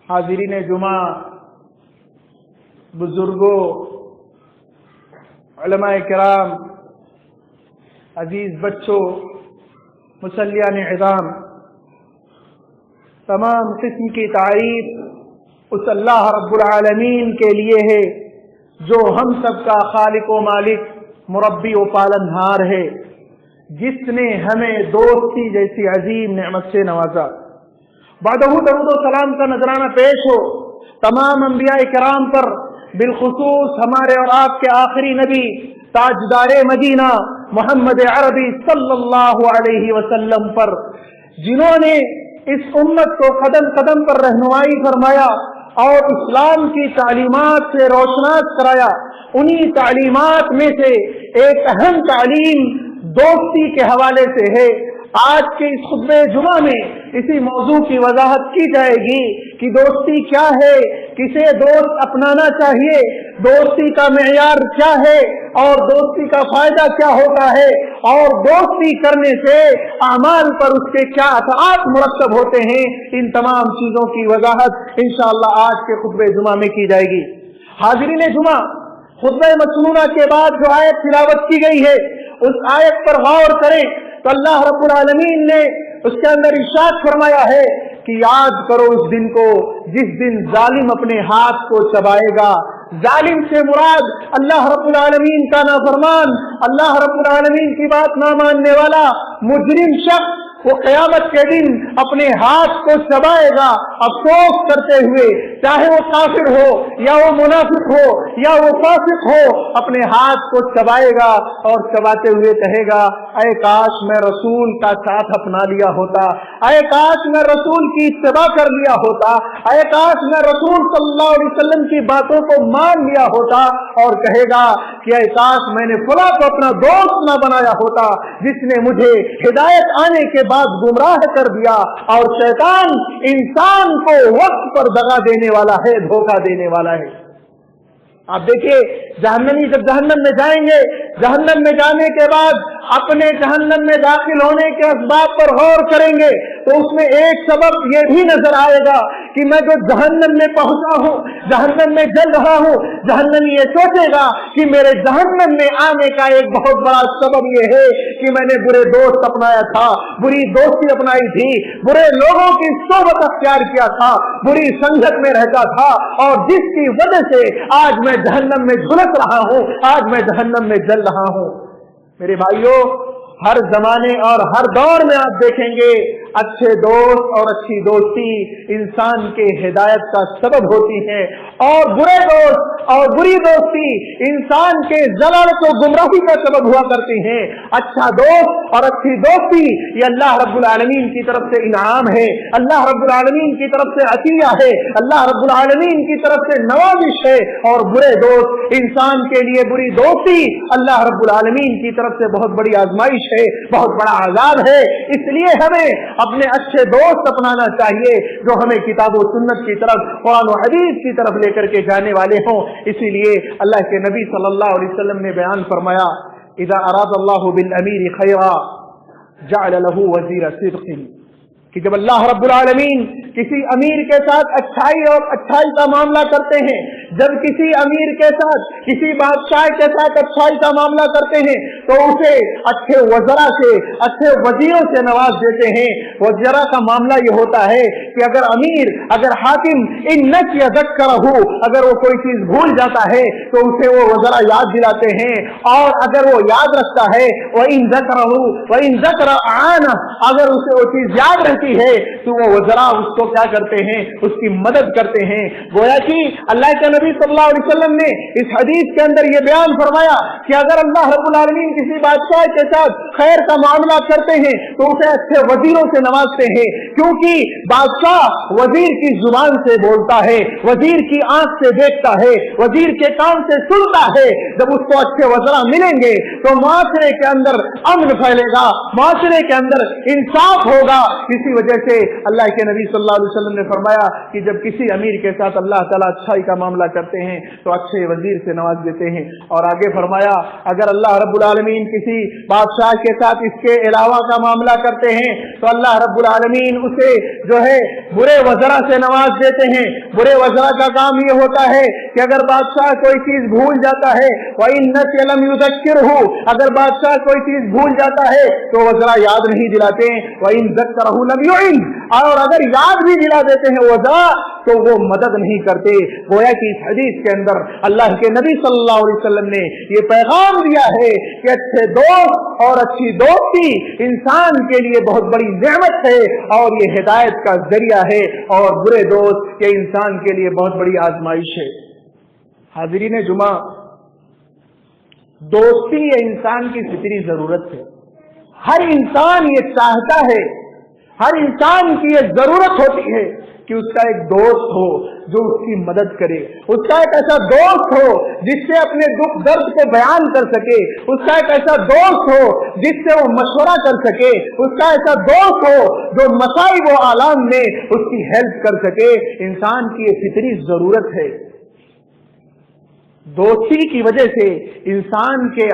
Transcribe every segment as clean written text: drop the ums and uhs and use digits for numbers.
حاضرین جمعہ، بزرگوں، علماء کرام، عزیز بچوں، مصلیان عظام، تمام قسم کی تعریف اس اللہ رب العالمین کے لیے ہے جو ہم سب کا خالق و مالک، مربی و پالنہار ہے، جس نے ہمیں دوستی جیسی عظیم نعمت سے نوازا۔ بعدہ درود و سلام کا نذرانہ پیش ہو تمام انبیاء کرام پر، بالخصوص ہمارے اور آپ کے آخری نبی تاجدار مدینہ محمد عربی صلی اللہ علیہ وسلم پر، جنہوں نے اس امت کو قدم قدم پر رہنمائی فرمایا اور اسلام کی تعلیمات سے روشناس کرایا۔ انہی تعلیمات میں سے ایک اہم تعلیم دوستی کے حوالے سے ہے۔ آج کے اس خطبہ جمعہ میں اسی موضوع کی وضاحت کی جائے گی کہ دوستی کیا ہے، کسے دوست اپنانا چاہیے، دوستی کا معیار کیا ہے اور دوستی کا فائدہ کیا ہوتا ہے، اور دوستی کرنے سے اعمال پر اس کے کیا اثرات مرتب ہوتے ہیں۔ ان تمام چیزوں کی وضاحت انشاءاللہ آج کے خطبہ جمعہ میں کی جائے گی۔ حاضرین جمعہ، خطبہ مسنونہ کے بعد جو آیت تلاوت کی گئی ہے اس آیت پر غور کریں تو اللہ رب العالمین نے اس کے اندر ارشاد فرمایا ہے کہ یاد کرو اس دن کو جس دن ظالم اپنے ہاتھ کو چبائے گا۔ ظالم سے مراد اللہ رب العالمین کا نافرمان، اللہ رب العالمین کی بات نہ ماننے والا مجرم شخص، وہ قیامت کے دن اپنے ہاتھ کو چبائے گا افسوس کرتے ہوئے، چاہے وہ کافر ہو یا وہ منافق ہو یا وہ فاسق ہو، اپنے ہاتھ کو چبائے گا اور چباتے ہوئے کہے گا اے کاش میں رسول کا ساتھ اپنا لیا ہوتا، اے کاش میں رسول کی اتباع کر لیا ہوتا، اے کاش میں رسول صلی اللہ علیہ وسلم کی باتوں کو مان لیا ہوتا، اور کہے گا کہ اے کاش میں نے فلاں کو اپنا دوست نہ بنایا ہوتا جس نے مجھے ہدایت آنے کے بعد گمراہ کر دیا۔ اور شیطان انسان کو وقت پر دغا دینے والا ہے، دھوکہ دینے والا ہے۔ آپ دیکھیے جہنمی جب جہنم میں جائیں گے، جہنم میں جانے کے بعد اپنے جہنم میں داخل ہونے کے اسباب پر غور کریں گے تو اس میں ایک سبب یہ بھی نظر آئے گا کہ میں جو جہنم میں پہنچا ہوں، جہنم میں جل رہا ہوں، جہنمی یہ سوچے گا کہ میرے جہنم میں آنے کا ایک بہت بڑا سبب یہ ہے کہ میں نے برے دوست اپنایا تھا، بری دوستی اپنائی تھی، برے لوگوں کی صحبت اختیار کیا تھا، بری سنگت میں رہتا تھا، اور جس کی وجہ سے آج میں جہنم میں جھلس رہا ہوں، آج میں جہنم میں جل رہا ہوں۔ میرے بھائیوں، ہر زمانے اور ہر دور میں آپ دیکھیں گے اچھے دوست اور اچھی دوستی انسان کے ہدایت کا سبب ہوتی ہے، اور برے دوست اور بری دوستی انسان کے ضلالت و گمراہی کا سبب ہوا کرتی ہیں۔ اچھا دوست اور اچھی دوستی یہ اللہ رب العالمین کی طرف سے انعام ہے، اللہ رب العالمین کی طرف سے عطیہ ہے، اللہ رب العالمین کی طرف سے نوازش ہے، اور برے دوست انسان کے لیے بری دوستی اللہ رب العالمین کی طرف سے بہت بڑی آزمائش ہے، بہت بڑا عذاب ہے۔ اس لیے ہمیں اپنے اچھے دوست اپنانا چاہیے جو ہمیں کتاب و سنت کی طرف، قرآن و حدیث کی طرف لے کر کے جانے والے ہوں۔ اسی لیے اللہ کے نبی صلی اللہ علیہ وسلم نے بیان فرمایا اذا اراد اللہ بالامیر خیرا جعل له وزیر صدق، کہ جب اللہ رب العالمین کسی امیر کے ساتھ اچھائی اور اچھائی کا معاملہ کرتے ہیں، جب کسی امیر کے ساتھ، کسی بادشاہ کے ساتھ اچھائی کا معاملہ کرتے ہیں تو اسے اچھے وزراء سے، اچھے وزیروں سے نواز دیتے ہیں۔ وزراء کا معاملہ یہ ہوتا ہے کہ اگر امیر، اگر حاکم ان نسي ذکرہ، اگر وہ کوئی چیز بھول جاتا ہے تو اسے وہ وزراء یاد دلاتے ہیں، اور اگر وہ یاد رکھتا ہے وَإِن ذَكَرَهُ وَإِن ذَكَرَ أَعَانَهُ، اگر اسے وہ چیز یاد رہتی ہے تو وہ وزراء اس کو کیا کرتے ہیں، اس کی مدد کرتے ہیں۔ گویا کہ اللہ کے نبی صلی اللہ علیہ وسلم نے اس حدیث کے اندر یہ بیان فرمایا کہ اگر اللہ رب العالمین کسی بادشاہ کے ساتھ خیر کا معاملہ کرتے ہیں تو اسے اچھے وزیروں سے نوازتے ہیں، کیونکہ بادشاہ وزیر کی زبان سے بولتا ہے، وزیر کی آنکھ سے دیکھتا ہے، وزیر کے کان سے سنتا ہے۔ جب اس کو اچھے وزراء ملیں گے تو معاشرے کے اندر امن پھیلے گا، معاشرے کے اندر انصاف ہوگا، کسی वजह से अल्लाह के नबी सल्लल्लाहु अलैहि वसल्लम ने फरमाया कि जब किसी अमीर के साथ अल्लाह ताला अच्छाई का मामला करते हैं तो अच्छे वजीर से नवाज देते हैं। और आगे फरमाया अगर अल्लाह रब्बुल आलमीन किसी बादशाह के साथ इसके अलावा का मामला करते हैं तो अल्लाह रब्बुल आलमीन उसे जो है बुरे वज़रा से नवाज देते हैं। बुरे वज़रा का काम ये होता है कि अगर बादशाह कोई चीज भूल जाता है वइन्नसी लम युज़क्किरहु, अगर बादशाह कोई चीज भूल जाता है तो वज़रा याद नहीं दिलाते हैं। वइन ज़क्करहु लम युइन, और अगर याद भी दिला देते हैं वज़रा तो वो मदद नहीं करते। गोया कि इस हदीस के अंदर अल्लाह के नबी सल्लल्लाहु अलैहि वसल्लम ने ये पैगाम दिया है कि अच्छे दोस्त और अच्छी दोस्ती इंसान के लिए बहुत बड़ी नेमत है और ये हिदायत का जरिया है, और बुरे दोस्त ये इंसान के लिए बहुत बड़ी आजमाइश है। हाज़रीन जुमा, दोस्ती ये इंसान की फितरी जरूरत है। हर इंसान ये चाहता है, हर इंसान की ये जरूरत होती है कि उसका एक दोस्त हो जो उसकी मदद करे, उसका एक ऐसा दोस्त हो जिससे अपने दुख दर्द को बयान कर सके, उसका एक ऐसा दोस्त हो जिससे वो मशवरा कर सके, उसका ऐसा दोस्त हो जो मसाइब व आलाम में उसकी हेल्प कर सके। इंसान की ये फितरी जरूरत है। दोस्ती की वजह से इंसान के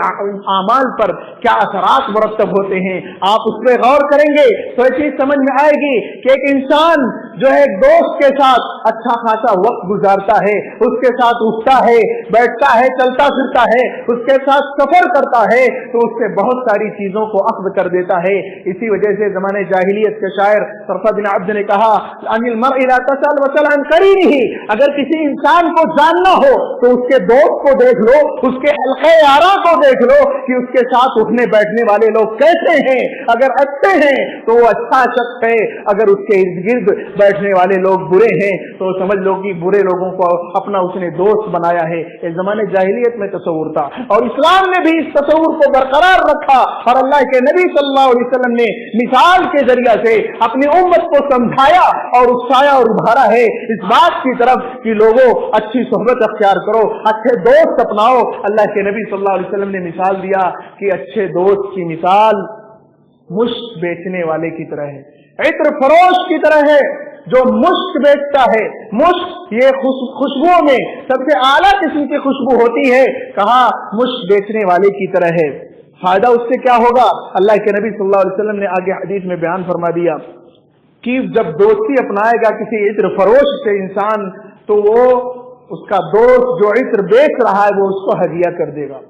आमाल पर क्या असरात मुरतब होते हैं, आप उस पर गौर करेंगे तो ये चीज समझ में आएगी कि एक इंसान जो है दोस्त के साथ अच्छा खासा वक्त गुजारता है, उसके साथ उठता है, बैठता है, चलता फिरता है, उसके साथ सफर करता है तो उससे बहुत सारी चीजों को अख्ज़ कर देता है। इसी वजह से ज़माने जाहिलियत के शायर सरफ़ बिन अब्द ने कहा अनिल मर्इ ला तसल वसल अन करीनिही, अगर किसी इंसान को जानना हो तो उसके दोस्त को देख लो, उसके हल्के यारा को देख लो कि उसके साथ उठने बैठने वाले लोग कैसे हैं। अगर अच्छे हैं तो वो अच्छा शख्स है, अगर उसके इर्द गिर्द बैठने वाले लोग बुरे हैं तो समझ लो कि बुरे लोगों को अपना उसने दोस्त बनाया है। इस जमाने जाहिलियत में तसव्वुर था और इस्लाम ने भी इस तसव्वुर को बरकरार रखा और अल्लाह के नबी सल्लल्लाहु अलैहि वसल्लम ने मिसाल के जरिया से अपनी उम्मत को समझाया और उकसाया और उभारा है इस बात की तरफ कि लोगों अच्छी सोहबत अख्तियार करो, अच्छे दोस्त अपनाओ। अल्लाह के नबी सल्लल्लाहु अलैहि वसल्लम ने मिसाल दिया कि अच्छे दोस्त की मिसाल मुश्क बेचने वाले की तरह है, इत्र फरोश की तरह है जो मुश्क बेचता है। मुश्क ये खुशबुओं में सबसे आला किस्म की खुशबू होती है, कहा मुश्क बेचने वाले की तरह है। फायदा उससे क्या होगा? अल्लाह के नबी सल्लल्लाहु अलैहि वसल्लम ने आगे हदीस में बयान फरमा दिया कि जब दोस्ती अपनाएगा किसी इत्र फरोश से इंसान तो वो उसका दोस्त जो इत्र बेच रहा है वो उसको हदिया कर देगा,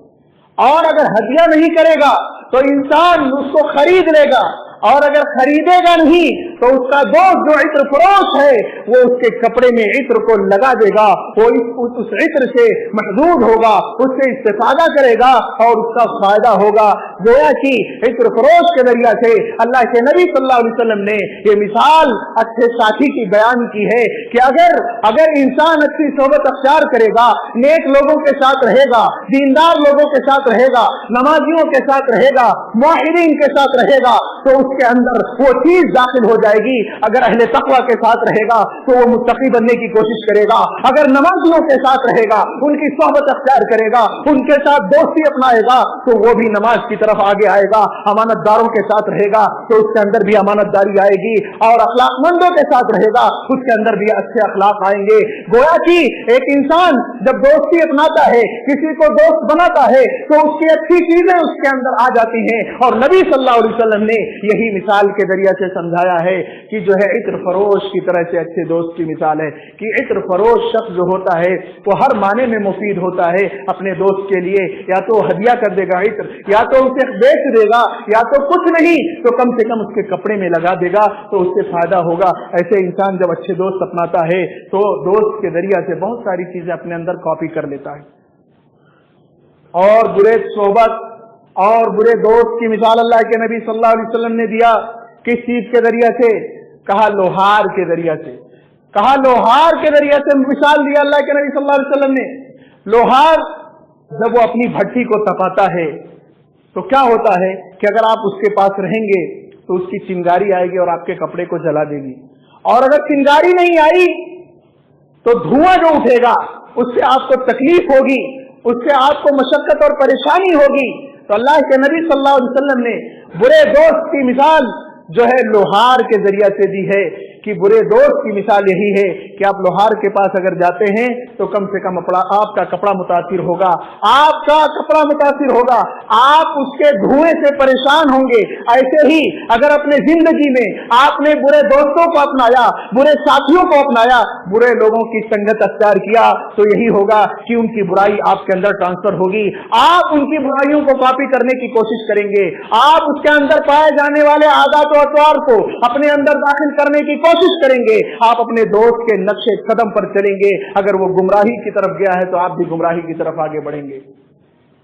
और अगर हदिया नहीं करेगा तो इंसान उसको खरीद लेगा, और अगर खरीदेगा नहीं तो उसका दोस्त जो इत्र फरोश है वो उसके कपड़े में इत्र को लगा देगा, वो उस इत्र से महदूद होगा, उससे इस्तेफादा करेगा और उसका फायदा होगा। गोया कि इत्र फरोश के जरिया से अल्लाह के नबी सल्लल्लाहु अलैहि वसल्लम ने ये मिसाल अच्छे साथी की बयान की है कि अगर इंसान अच्छी सोहबत अख्तियार करेगा, नेक लोगों के साथ रहेगा, दीनदार लोगों के साथ रहेगा, नमाजियों के साथ रहेगा, मुआहिदीन के साथ रहेगा तो उसके अंदर वो चीज दाखिल हो जाएगी। अगर अहले तक़वा के साथ रहेगा तो वो मुत्तकी बनने की कोशिश करेगा, अगर नमाजियों के साथ रहेगा, उनकी सोहबत अख्तियार करेगा, उनके साथ दोस्ती अपनाएगा तो वो भी नमाज की तरफ आगे आएगा, अमानतदारों के साथ रहेगा तो उसके अंदर भी अमानतदारी आएगी, और अखलाकमंदों के साथ रहेगा उसके अंदर भी अच्छे अखलाक आएंगे। गोया कि एक इंसान जब दोस्ती अपनाता है, किसी को दोस्त बनाता है तो उसकी अच्छी चीजें उसके अंदर आ जाती हैं, और नबी सल्लल्लाहु अलैहि वसल्लम ने यही मिसाल के जरिए से समझाया है कि जो है इत्र फरोश की तरह से अच्छे दोस्त की मिसाल है कि इत्र फरोश शख्स जो होता है वो हर माने में मुफीद होता है अपने दोस्त के लिए, या तो हदिया कर देगा इत्र, या तो उसे बेच देगा, या तो कुछ नहीं तो कम से कम उसके कपड़े में लगा देगा तो उससे फायदा होगा। ऐसे इंसान जब अच्छे दोस्त अपनाता है तो दोस्त के जरिए से बहुत सारी चीजें अपने अंदर कॉपी कर लेता है। और बुरे सोहबत और बुरे दोस्त की मिसाल अल्लाह के नबी सल्लल्लाहु अलैहि वसल्लम ने दिया किस चीज के जरिए से? कहा लोहार के जरिए से, कहा लोहार के जरिए से मिसाल दिया अल्लाह के नबी सल्लल्लाहु अलैहि वसल्लम ने। लोहार जब वो अपनी भट्टी को तपाता है तो क्या होता है कि अगर आप उसके पास रहेंगे तो उसकी चिंगारी आएगी और आपके कपड़े को जला देगी, और अगर चिंगारी नहीं आई तो धुआं जो उठेगा उससे आपको तकलीफ होगी, उससे आपको मशक्कत और परेशानी होगी। तो अल्लाह के नबी सल्लल्लाहु अलैहि वसल्लम ने बुरे दोस्त की मिसाल जो है लोहार के जरिया से दी है कि बुरे दोस्त की मिसाल यही है कि आप लोहार के पास अगर जाते हैं तो कम से कम आपका कपड़ा मुतासिर होगा, आप उसके धुएं से परेशान होंगे। ऐसे ही अगर अपने जिंदगी में आपने बुरे दोस्तों को अपनाया, बुरे साथियों को अपनाया, बुरे लोगों की संगत अख्तियार किया, तो यही होगा कि उनकी बुराई आपके अंदर ट्रांसफर होगी। आप उनकी बुराइयों को कॉपी करने की कोशिश करेंगे, आप उसके अंदर पाए जाने वाले आदत और अतवार को अपने अंदर दाखिल करने की कोशिश करेंगे, आप अपने दोस्त के नक्शे कदम पर चलेंगे। अगर वो गुमराही की तरफ गया है तो आप भी गुमराही की तरफ आगे बढ़ेंगे।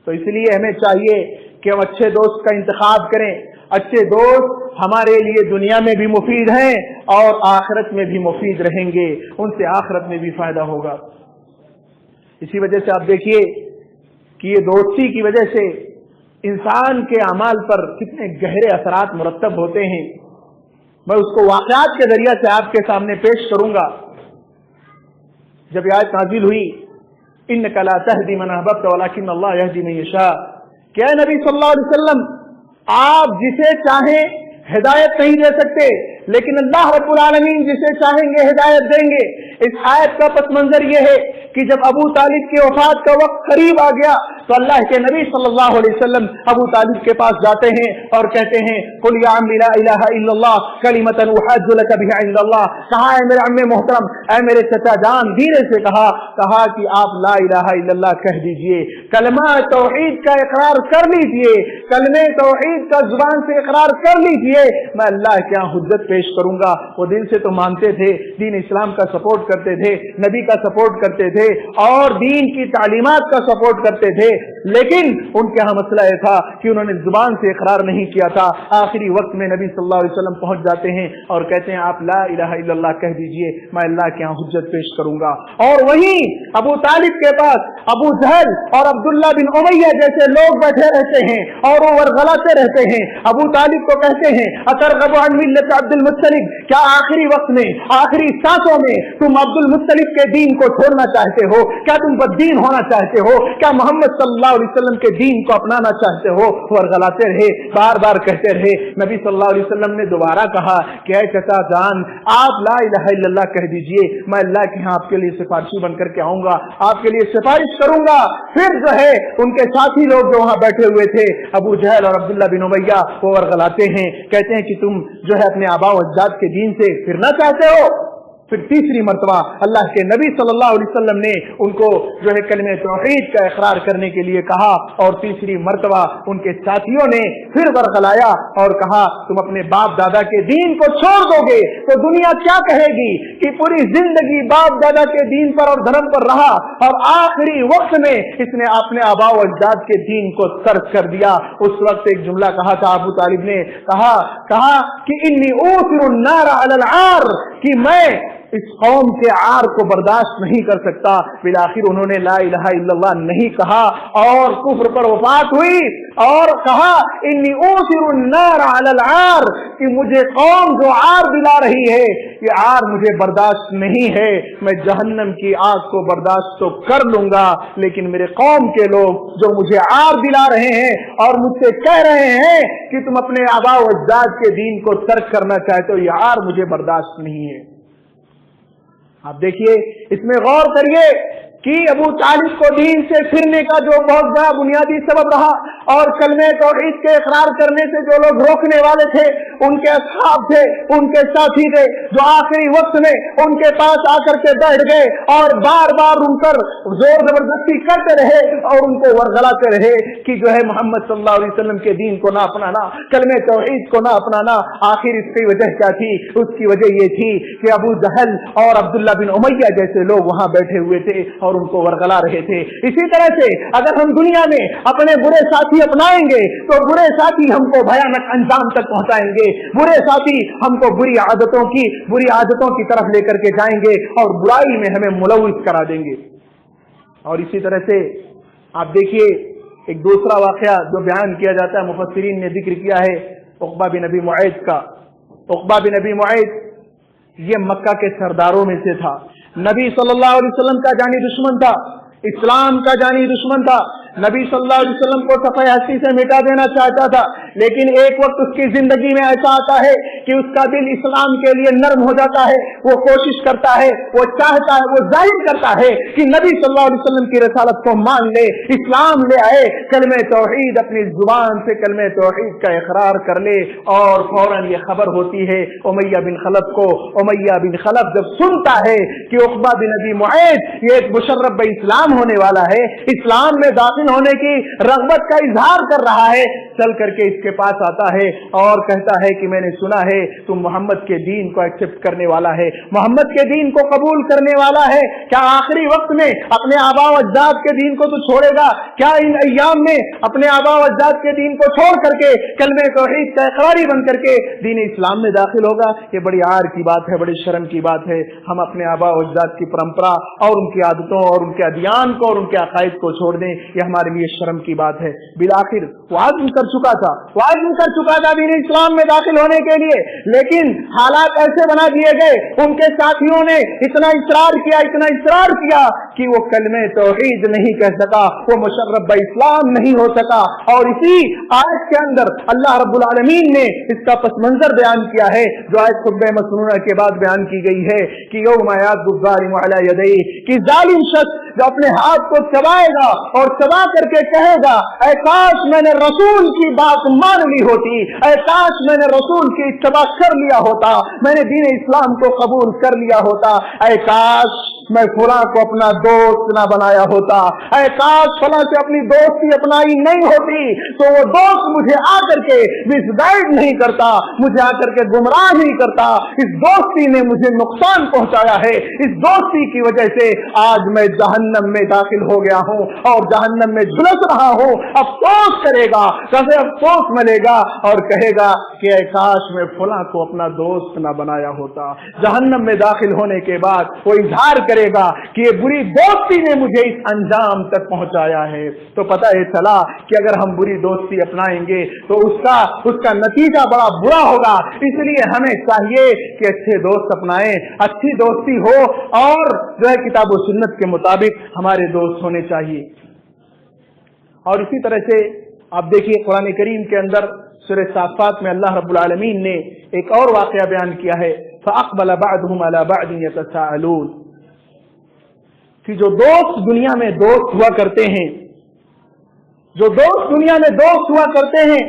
तो इसलिए हमें चाहिए कि हम अच्छे दोस्त का इंतखाब करें। अच्छे दोस्त हमारे लिए दुनिया में भी मुफीद हैं और आखिरत में भी मुफीद रहेंगे, उनसे आखिरत में भी फायदा होगा। इसी वजह से आप देखिए कि ये दोस्ती की वजह से इंसान के अमाल पर कितने गहरे असरात मुरतब होते हैं। मैं उसको वाक़यात के जरिया से आपके सामने पेश करूंगा। जब आयत नाज़िल हुई, इन्नका ला तहदी मन अहबब्त वलाकिन अल्लाह यहदी मन यशा, क्या नबी सल्लल्लाहु अलैहि वसल्लम आप जिसे चाहें हिदायत नहीं दे सकते, लेकिन अल्लाह रब्बुल आलमीन जिसे चाहेंगे हिदायत देंगे। इस आयत का पस मंजर यह है कि जब अबू तालिब की वफात का वक्त करीब आ गया तो अल्लाह के नबी सल्लल्लाहु अलैहि वसल्लम अबू तालिब के पास जाते हैं और कहते हैं, कुल या अम्मी ला इलाहा इल्लल्लाह कलिमतन उहज्जु लक बिहा इंदल्लाह। कहा है मेरे अम्मे मोहतरम, ऐ मेरे चचा जान, धीरे से कहा कि आप ला इलाहा इल्लल्लाह कह दीजिए, कलमा तौहीद का इकरार कर लीजिए, कलमे तौहीद का जुबान से इकरार कर लीजिए, मैं अल्लाह के यहाँ हुज्जत पेश करूंगा। वो दिल से तो मानते थे, दीन इस्लाम का सपोर्ट करते थे, नबी का सपोर्ट करते थे और दीन की तालीमात का सपोर्ट करते थे, लेकिन उनके यहाँ मसला यह था कि उन्होंने जुबान से इकरार नहीं किया था। आखिरी वक्त में नबी सल्लल्लाहु अलैहि वसल्लम पहुंच जाते हैं और कहते हैं, आप ला इलाहा इल्लल्लाह कह दीजिए, मैं अल्लाह के यहाँ हुज्जत पेश करूंगा। और वहीं अबू तालिब के पास अबू जहल और अब्दुल्ला बिन उमैया जैसे लोग बैठे रहते हैं और वो वरगलाते रहते हैं। अबू तालिब को कहते हैं, अतरगबु अन मिल्लत अब्दुल मुत्तलिब, क्या आखिरी वक्त में, आखिरी सांसों में तुम अब्दुल मुत्तलिब के दीन को छोड़ना चाहते हो? क्या तुम बद्दीन होना चाहते हो? क्या मोहम्मद सल्लल्लाहु अलैहि वसल्लम के दीन को अपनाना चाहते हो? वरगलाते रहे, बार बार कहते रहे। नबी सल्लल्लाहु अलैहि वसल्लम ने दोबारा कहा कि ऐ चचा जान, आप ला इलाहा इल्लल्लाह कह दीजिए, मैं अल्लाह के यहाँ आपके लिए सिफारिशी बनकर के आऊंगा, आपके लिए सिफारिश करूंगा। फिर जो है उनके साथी लोग जो वहां बैठे हुए थे, अबू जहल और अब्दुल्ला बिन उमैया, वो वरगलाते हैं, कहते हैं कि तुम जो है अपने आबा व अजदाद के दीन से फिरना चाहते हो। फिर तीसरी मर्तबा अल्लाह के नबी सल्लल्लाहु अलैहि वसल्लम ने उनको जो है कलमे तौहीद का इकरार करने के लिए कहा और तीसरी मर्तबा उनके साथियों ने फिर बरगलाया और कहा, तुम अपने बाप दादा के दीन को छोड़ दोगे तो दुनिया क्या कहेगी कि पूरी जिंदगी बाप दादा के दीन पर और धर्म पर रहा और आखिरी वक्त में इसने अपने आबा व अजदाद के दीन को तर्क कर दिया। उस वक्त एक जुमला कहा था अबू तालिब ने, कहा कि इन्नी ऊसिरुन नार अलल आर, कि मैं इस कौम के आर को बर्दाश्त नहीं कर सकता। फिर आखिर उन्होंने ला इलाहा इल्लल्लाह नहीं कहा और कुफ्र पर वफात हुई और कहा, इन्नी ऊसिरुन नार अलल आर, कि मुझे कौम जो आर दिला रही है, ये आर मुझे बर्दाश्त नहीं है। मैं जहन्नम की आग को बर्दाश्त तो कर लूंगा, लेकिन मेरे कौम के लोग जो मुझे आर दिला रहे हैं और मुझसे कह रहे हैं कि तुम अपने आबा व अजदाद के दीन को तर्क करना चाहते हो, ये आर मुझे बर्दाश्त नहीं है। आप देखिए, इसमें गौर करिए कि अबू तालिब को दीन से फिरने का जो बहुत बड़ा बुनियादी सबब रहा और कलमे तौहीद के इकरार करने से जो लोग रोकने वाले थे, उनके असहाब थे, उनके साथी थे, जो आखिरी वक्त में उनके पास आकर के बैठ गए और बार बार उनकर जोर जबरदस्ती करते रहे और उनको वरगलाते रहे कि जो है मोहम्मद सल्लल्लाहु अलैहि वसल्लम के दीन को ना अपनाना, कलमे तौहीद को ना अपनाना। आखिर इसकी वजह क्या थी? उसकी वजह ये थी कि अबू जहल और अब्दुल्ला बिन उमैया जैसे लोग वहां बैठे हुए थे और उनको वरगला रहे थे। इसी तरह से अगर हम दुनिया में अपने बुरे साथी अपनाएंगे तो बुरे साथी हमको भयानक अंजाम तक पहुंचाएंगे, बुरे साथी हमको बुरी आदतों की तरफ लेकर के जाएंगे और बुराई में हमें मुलव्विस करा देंगे। और इसी तरह से आप देखिए, एक दूसरा वाकया जो बयान किया जाता है, मुफस्सिरीन ने जिक्र किया है उक़बा बिन अबी मुआइद का। उक़बा बिन अबी मुआइद ये मक्का के सरदारों में से था, नबी सल्लल्लाहु अलैहि वसल्लम का जानी दुश्मन था, इस्लाम का जानी दुश्मन था, नबी सल्लल्लाहु अलैहि वसल्लम को सफ़े हस्ती से मिटा देना चाहता था, लेकिन एक वक्त उसकी जिंदगी में ऐसा आता है कि उसका दिल इस्लाम के लिए नर्म हो जाता है। वो कोशिश करता है, वो चाहता है, वो जाहिर करता है कि नबी सल्लल्लाहु अलैहि वसल्लम की रसालत को मान ले, इस्लाम ले आए, कलमे तौहीद अपनी जुबान से कलमे तौहीद का इकरार कर ले। और फौरन ये खबर होती है उमैया बिन खलफ को। उमैया बिन खलफ जब सुनता है कि उक़बा बिन अबी मुआयद ये एक मुशर्रफ इस्लाम होने वाला है, इस्लाम में दाखिल होने की रग़बत का इजहार कर रहा है, चल करके इसके पास आता है और कहता है कि मैंने सुना है तुम मोहम्मद के दीन को एक्सेप्ट करने वाला है, मोहम्मद के दीन को कबूल करने वाला है। क्या आखिरी वक्त में अपने आबा व अजदाद के दीन को तो छोड़ेगा? क्या इन अय्याम में अपने आबा व अजदाद के दीन को छोड़ करके कलमे तौहीद का इक़रारी बन करके दीन इस्लाम में दाखिल होगा? ये बड़ी आर की बात है, बड़ी शर्म की बात है। हम अपने आबा व अजदाद की परंपरा और उनकी आदतों और उनके अदियान को और उनके अकायद को छोड़ दें, ये हमारे लिए शर्म की बात है। बिलाखिर वो आज़्म कर चुका था दीन इस्लाम में दाखिल होने के लिए, लेकिन हालात ऐसे बना दिए गए, उनके साथियों ने इतना इसरार किया कि वो कलमे तौहीद नहीं कह सका, वो मुशर्रफ इस्लाम नहीं हो सका। और इसी आयत के अंदर अल्लाह रब्बुल आलमीन ने इसका पस मंजर बयान किया है, जो आयत खुतबे मसनूना के बाद बयान की गई है कि यौम यादु ज़ालिमु अला यदैहि, कि जालिम शख्स जो अपने हाथ को चबाएगा और चबा करके कहेगा ऐ काश मैंने रसूल की बात मान ली होती, ऐ काश मैंने रसूल की इत्तबा कर लिया होता, मैंने दीन इस्लाम को कबूल कर लिया होता, ऐ काश मैं फलां को अपना दोस्त ना बनाया होता, ऐ काश फलां से अपनी दोस्ती अपनाई नहीं होती तो वो दोस्त मुझे आकर के मिसगाइड नहीं करता, मुझे आकर के गुमराह नहीं करता। इस दोस्ती ने मुझे नुकसान पहुंचाया है, इस दोस्ती की वजह से आज मैं जहन्नम में दाखिल हो गया हूं और जहन्नम में झुलस रहा हूं। अफसोस करेगा, कैसे अफसोस मिलेगा और कहेगा कि ऐ काश मैं फलां को अपना दोस्त ना बनाया होता। जहन्नम में दाखिल होने के बाद वो इजहार करेगा कि ये बुरी दोस्ती ने मुझे इस अंजाम तक पहुंचाया है। तो पता है चला कि अगर हम बुरी दोस्ती अपनाएंगे तो उसका नतीजा बड़ा बुरा होगा। इसलिए हमें चाहिए कि अच्छे दोस्त अपनाएं, अच्छी दोस्ती हो और जो है किताब व सुन्नत के मुताबिक हमारे दोस्त होने चाहिए। और इसी तरह से आप देखिए कुरान करीम के अंदर सूरह साफ़ात में अल्लाह रब्बुल आलमीन ने एक और वाक़या बयान किया है, फ़अक़बल बअदुहुम अला बअदिन यतसाअलून, कि जो दोस्त दुनिया में दोस्त हुआ करते हैं, जो दोस्त दुनिया में दोस्त हुआ करते हैं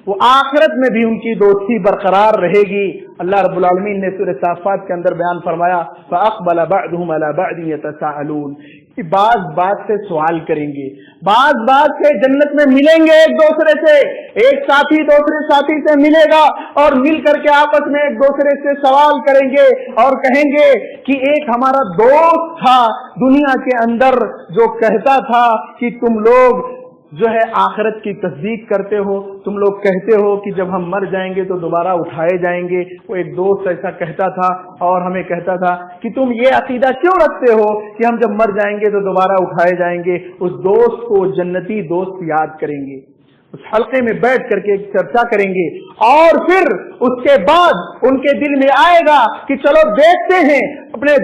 वो आखिरत में भी उनकी दोस्ती बरकरार रहेगी। अल्लाह रब्बुल आलमीन ने सूरह साफ़ात के अंदर बयान फरमाया फ़अक़बल बअदुहुम अला बअदिन यतसाअलून, कि बात से सवाल करेंगे, बात से जन्नत में मिलेंगे एक दूसरे से, एक साथी दूसरे साथी से मिलेगा और मिल करके आपस में एक दूसरे से सवाल करेंगे और कहेंगे कि एक हमारा दोस्त था दुनिया के अंदर जो कहता था कि तुम लोग जो है आखिरत की तस्दीक करते हो, तुम लोग कहते हो कि जब हम मर जाएंगे तो दोबारा उठाए जाएंगे। वो एक दोस्त ऐसा कहता था और हमें कहता था कि तुम ये अकीदा क्यों रखते हो कि हम जब मर जाएंगे तो दोबारा उठाए जाएंगे। उस दोस्त को जन्नती दोस्त याद करेंगे, उस हल्के में बैठ करके एक चर्चा करेंगे और फिर उसके बाद उनके दिल में आएगा कि चलो देखते हैं अपने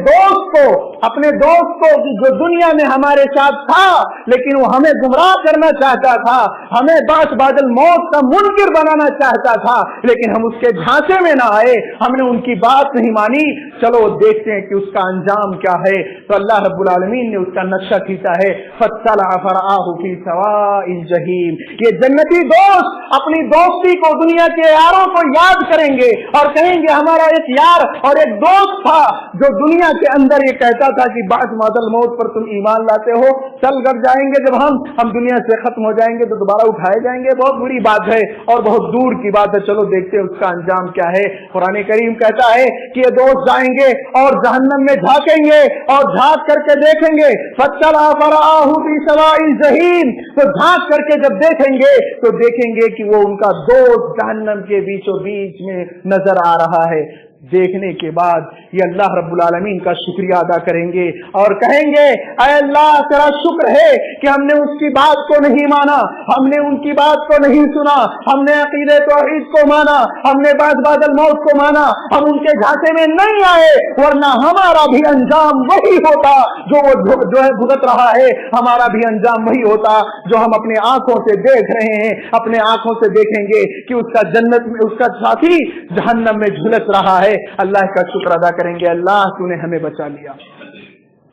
दोस्त को जो दुनिया में हमारे साथ था लेकिन वो हमें गुमराह करना चाहता था, हमें बास बादल मौत का मुनकिर बनाना चाहता था, लेकिन हम उसके झांसे में ना आए, हमने उनकी बात नहीं मानी, चलो देखते हैं कि उसका अंजाम क्या है। तो अल्लाह रब्बुल आलमीन ने उसका नक्शा खींचा है, फत्तला फरआहु फी सवाइल जहीम। ये जन्नती दोस्त अपनी दोस्ती को, दुनिया के यारों को याद करेंगे और कहेंगे हमारा एक यार और एक दोस्त था जो दुनिया के अंदर ये कहता था कि बास बादल मौत पर तुम ईमान लाते हो, चल कर जाएंगे जब हम दुनिया से खत्म हो जाएंगे तो दोबारा उठाए जाएंगे। बहुत बुरी बात है और बहुत दूर की बात है, चलो देखते हैं उसका अंजाम क्या है। कुरान करीम कहता है कि ये दोस्त जाएंगे और जहन्नम में झांकेंगे और झांक करके देखेंगे, फत्तला फरआहु फी सवाइल जहीम, तो झांक करके जब देखेंगे तो देखेंगे कि वो उनका दोस्त जहन्नम के बीचों बीच में नजर आ रहा है। देखने के बाद ये अल्लाह रब्बुल आलमीन का शुक्रिया अदा करेंगे और कहेंगे, ऐ अल्लाह तेरा शुक्र है कि हमने उसकी बात को नहीं माना, हमने उनकी बात को नहीं सुना, हमने अकीदे तौहीद को माना, हमने बादल मौत को माना, हम उनके घाटे में नहीं आए, वरना हमारा भी अंजाम वही होता जो है भुगत रहा है, हमारा भी अंजाम वही होता जो हम अपने आंखों से देख रहे हैं। अपने आंखों से देखेंगे कि उसका जन्नत में, उसका साथी जहन्नम में झुलस रहा है। अल्लाह का शुक्र अदा करेंगे, अल्लाह तूने हमें बचा लिया।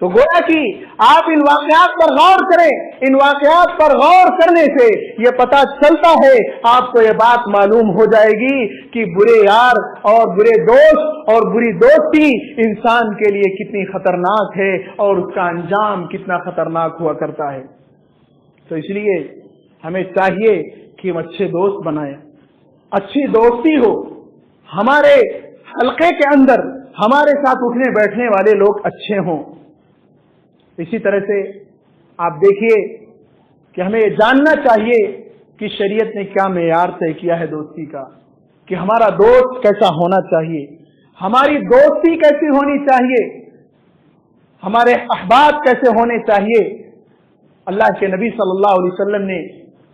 तो गोया कि आप इन वाकयात पर गौर करें, इन वाकयात पर गौर करने से ये पता चलता है, आपको ये बात मालूम हो जाएगी कि बुरे यार और बुरे दोस्त और बुरी दोस्ती इंसान के लिए कितनी खतरनाक है और उसका अंजाम कितना खतरनाक हुआ करता है। तो इसलिए हमें चाहिए कि हम अच्छे दोस्त बनाएं, अच्छी दोस्ती हो, हमारे हल्के के अंदर हमारे साथ उठने बैठने वाले लोग अच्छे हों। इसी तरह से आप देखिए कि हमें ये जानना चाहिए कि शरीयत ने क्या मेयार तय किया है दोस्ती का, कि हमारा दोस्त कैसा होना चाहिए, हमारी दोस्ती कैसी होनी चाहिए, हमारे अहबाब कैसे होने चाहिए। अल्लाह के नबी सल्लल्लाहु अलैहि वसल्लम ने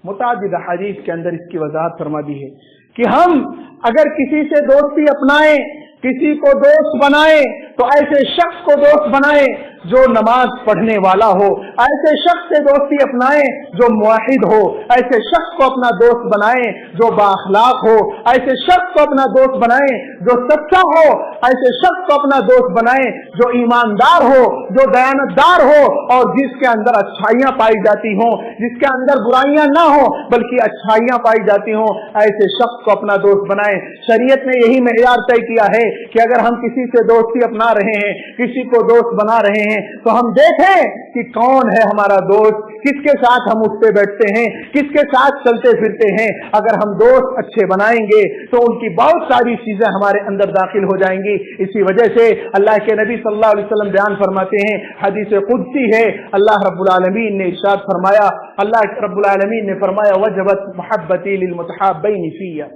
मुतादिद हदीस के अंदर इसकी वजाहत फरमा दी है कि हम अगर किसी से दोस्ती अपनाएं, किसी को दोस्त बनाएं, तो ऐसे शख्स को दोस्त बनाएं जो नमाज पढ़ने वाला हो, ऐसे शख्स से दोस्ती अपनाएं जो मुवाहिद हो, ऐसे शख्स को अपना दोस्त बनाएं जो बाअखलाक हो, ऐसे शख्स को अपना दोस्त बनाएं जो सच्चा हो, ऐसे शख्स को अपना दोस्त बनाएं जो ईमानदार हो, जो दयानतदार हो और जिसके अंदर अच्छाइयां पाई जाती हों, जिसके अंदर बुराइयां ना हो बल्कि अच्छाइयां पाई जाती हों, ऐसे शख्स को अपना दोस्त बनाएं। शरीयत ने यही मेयार तय किया है कि अगर हम किसी से दोस्ती अपना रहे हैं, किसी को दोस्त बना रहे हैं, तो हम देखें कि कौन है हमारा दोस्त, किसके साथ हम उठते बैठते हैं, किसके साथ चलते फिरते हैं। अगर हम दोस्त अच्छे बनाएंगे तो उनकी बहुत सारी चीजें हमारे अंदर दाखिल हो जाएंगी। इसी वजह से अल्लाह के नबी सल्लल्लाहु अलैहि वसल्लम बयान फरमाते हैं, हदीस कुदसी है, अल्लाह रब्बुल आलमीन ने इरशाद फरमाया, अल्लाह रब्बुल आलमीन ने फरमाया, वजबत मुहब्बती लिल मुतहब्बैन फिया।